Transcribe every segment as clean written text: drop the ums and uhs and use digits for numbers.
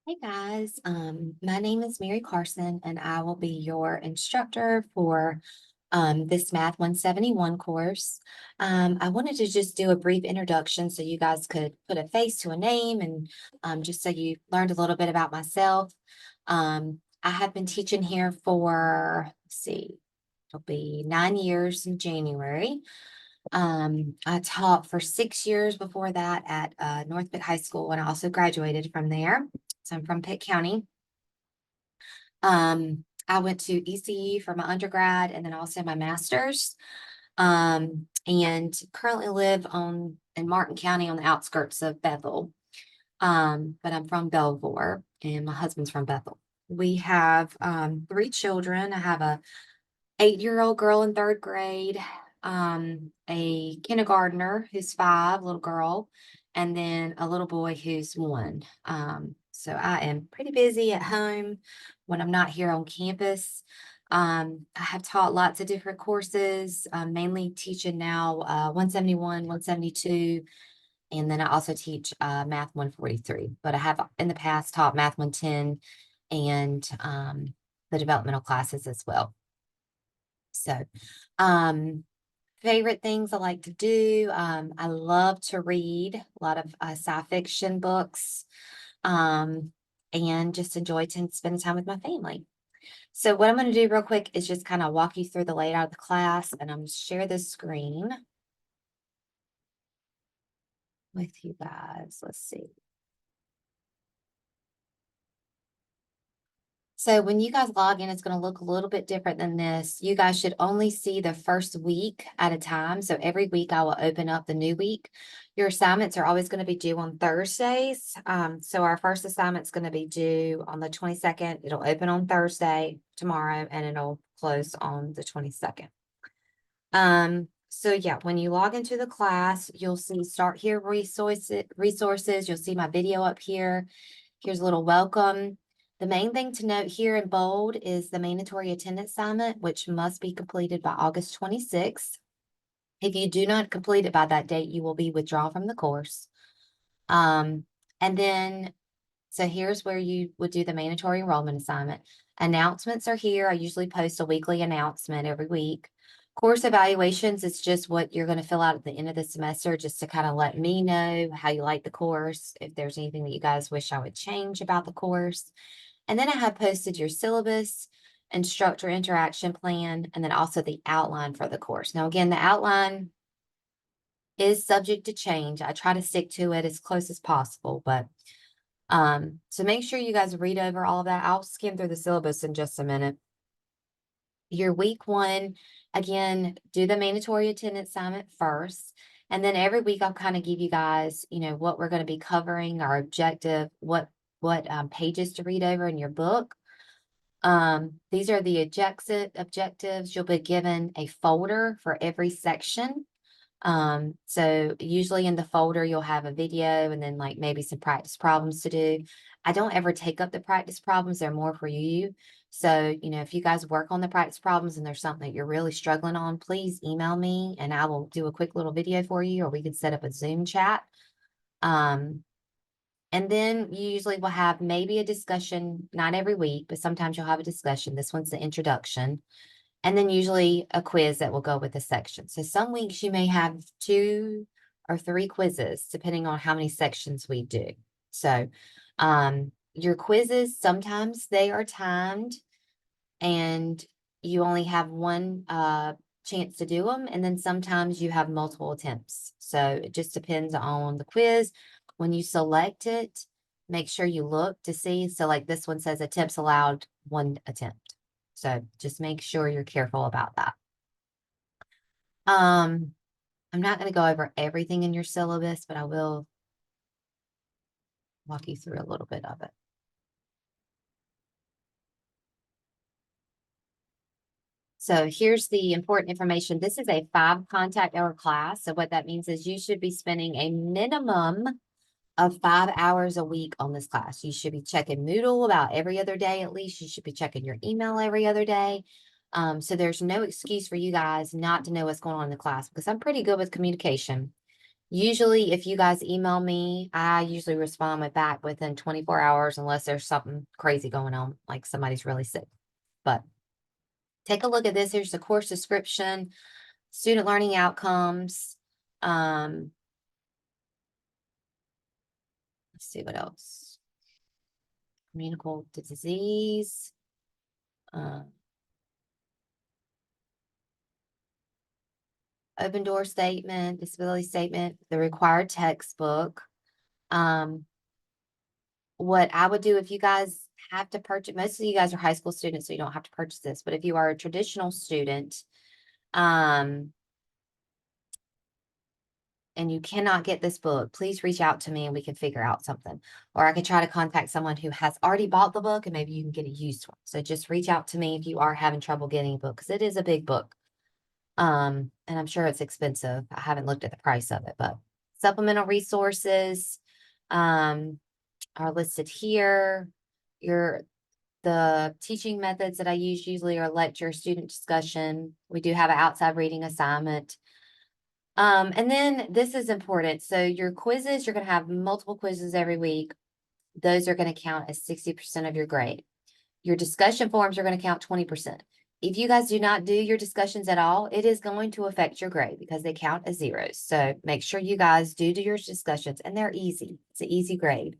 Hey guys, my name is Mary Carson, and I will be your instructor for this Math 171 course. I wanted to just do a brief introduction so you guys could put a face to a name and just so you learned a little bit about myself. I have been teaching here for, let's see, it'll be 9 years in January. I taught for 6 years before that at North Pitt High School, and I also graduated from there. So I'm from Pitt County. I went to ECE for my undergrad and then also my master's. And currently live in Martin County on the outskirts of Bethel. But I'm from Belvoir and my husband's from Bethel. We have three children. I have a 8-year-old girl in third grade, a kindergartner who's 5, little girl, and then a little boy who's 1. So I am pretty busy at home when I'm not here on campus. I have taught lots of different courses, mainly teaching now 171, 172, and then I also teach Math 143. But I have in the past taught Math 110 and the developmental classes as well. So, um, favorite things I like to do. I love to read a lot of sci fiction books, um, and just enjoy spending time with my family. So, what I'm going to do real quick is just kind of walk you through the layout of the class, and I'm going to share this screen with you guys. Let's see. So when you guys log in, it's going to look a little bit different than this. You guys should only see the first week at a time. So every week I will open up the new week. Your assignments are always going to be due on Thursdays. So our first assignment is going to be due on the 22nd. It'll open on Thursday tomorrow and it'll close on the 22nd. So yeah, when you log into the class, you'll see start here resources. You'll see my video up here. Here's a little welcome. The main thing to note here in bold is the mandatory attendance assignment, which must be completed by August 26th. If you do not complete it by that date, you will be withdrawn from the course. And then, so here's where you would do the mandatory enrollment assignment. Announcements are here. I usually post a weekly announcement every week. Course evaluations is just what you're going to fill out at the end of the semester, just to kind of let me know how you like the course, if there's anything that you guys wish I would change about the course. And then I have posted your syllabus, instructor interaction plan, and then also the outline for the course. Now, again, the outline is subject to change. I try to stick to it as close as possible, but so make sure you guys read over all of that. I'll skim through the syllabus in just a minute. Your week 1, again, do the mandatory attendance assignment first. And then every week I'll kind of give you guys, what we're going to be covering, our objective, what pages to read over in your book. These are the objectives. You'll be given a folder for every section. So usually in the folder, you'll have a video and then like maybe some practice problems to do. I don't ever take up the practice problems. They're more for you. So, if you guys work on the practice problems and there's something that you're really struggling on, please email me and I will do a quick little video for you, or we can set up a Zoom chat. And then you usually will have maybe a discussion, not every week, but sometimes you'll have a discussion. This one's the introduction. And then usually a quiz that will go with the section. So some weeks you may have 2 or 3 quizzes, depending on how many sections we do. So your quizzes, sometimes they are timed and you only have one chance to do them. And then sometimes you have multiple attempts. So it just depends on the quiz. When you select it, make sure you look to see. So like this one says attempts allowed 1 attempt. So just make sure you're careful about that. I'm not going to go over everything in your syllabus, but I will walk you through a little bit of it. So here's the important information. This is a 5 contact hour class. So what that means is you should be spending a minimum of 5 hours a week on this class. You should be checking Moodle about every other day at least. You should be checking your email every other day. So there's no excuse for you guys not to know what's going on in the class, because I'm pretty good with communication. Usually, if you guys email me, I usually respond back within 24 hours unless there's something crazy going on, like somebody's really sick. But take a look at this. Here's the course description, student learning outcomes. Let's see what else. Communicable disease. Open door statement, disability statement, the required textbook. What I would do if you guys have to purchase, most of you guys are high school students, so you don't have to purchase this, but if you are a traditional student, and you cannot get this book, please reach out to me and we can figure out something. Or I could try to contact someone who has already bought the book and maybe you can get a used one. So just reach out to me if you are having trouble getting a book, because it is a big book. And I'm sure it's expensive. I haven't looked at the price of it, but supplemental resources are listed here. The teaching methods that I use usually are lecture, student discussion. We do have an outside reading assignment. And then this is important. So your quizzes, you're going to have multiple quizzes every week. Those are going to count as 60% of your grade. Your discussion forums are going to count 20%. If you guys do not do your discussions at all, it is going to affect your grade because they count as zeros. So make sure you guys do your discussions, and they're easy. It's an easy grade.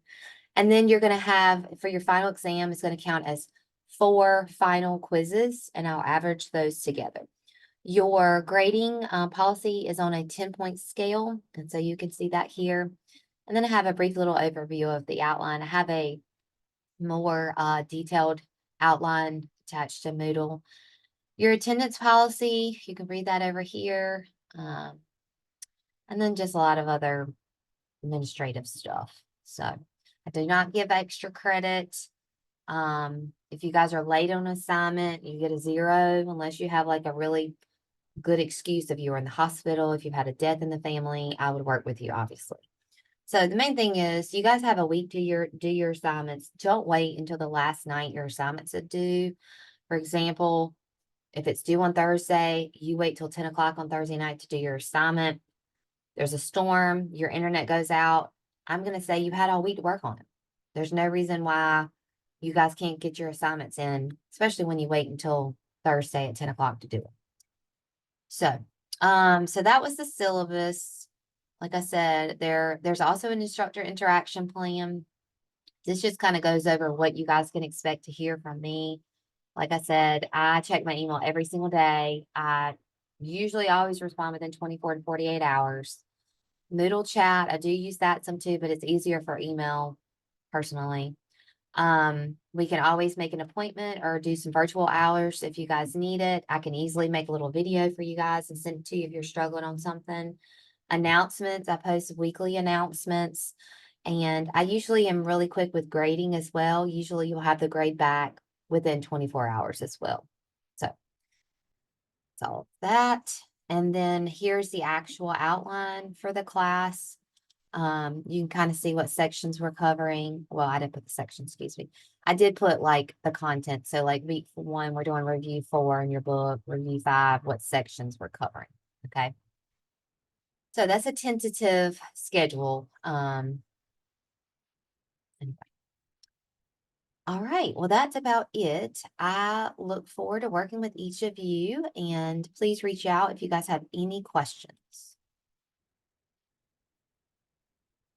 And then you're going to have, for your final exam, it's going to count as 4 final quizzes, and I'll average those together. Your grading policy is on a 10-point scale, and so you can see that here. And then I have a brief little overview of the outline. I have a more detailed outline attached to Moodle. Your attendance policy, you can read that over here. And then just a lot of other administrative stuff. So I do not give extra credit. If you guys are late on assignment, you get a 0 unless you have like a really good excuse. If you were in the hospital, if you've had a death in the family, I would work with you, obviously. So the main thing is you guys have a week to do your assignments. Don't wait until the last night your assignments are due. For example, if it's due on Thursday, you wait till 10 o'clock on Thursday night to do your assignment. There's a storm, your internet goes out. I'm going to say you had all week to work on it. There's no reason why you guys can't get your assignments in, especially when you wait until Thursday at 10 o'clock to do it. So, so that was the syllabus. Like I said, there's also an instructor interaction plan. This just kind of goes over what you guys can expect to hear from me. Like I said, I check my email every single day. I usually always respond within 24 to 48 hours. Moodle chat, I do use that some too, but it's easier for email personally. We can always make an appointment or do some virtual hours if you guys need it. I can easily make a little video for you guys and send it to you if you're struggling on something. Announcements, I post weekly announcements, and I usually am really quick with grading as well. Usually you'll have the grade back within 24 hours as well. So that's all of that. And then here's the actual outline for the class. You can kind of see what sections we're covering. Well, I didn't put the sections, excuse me. I did put like the content. So like week 1, we're doing review 4 in your book, review 5, what sections we're covering. Okay. So that's a tentative schedule. Anyway. All right. Well, that's about it. I look forward to working with each of you, and please reach out if you guys have any questions.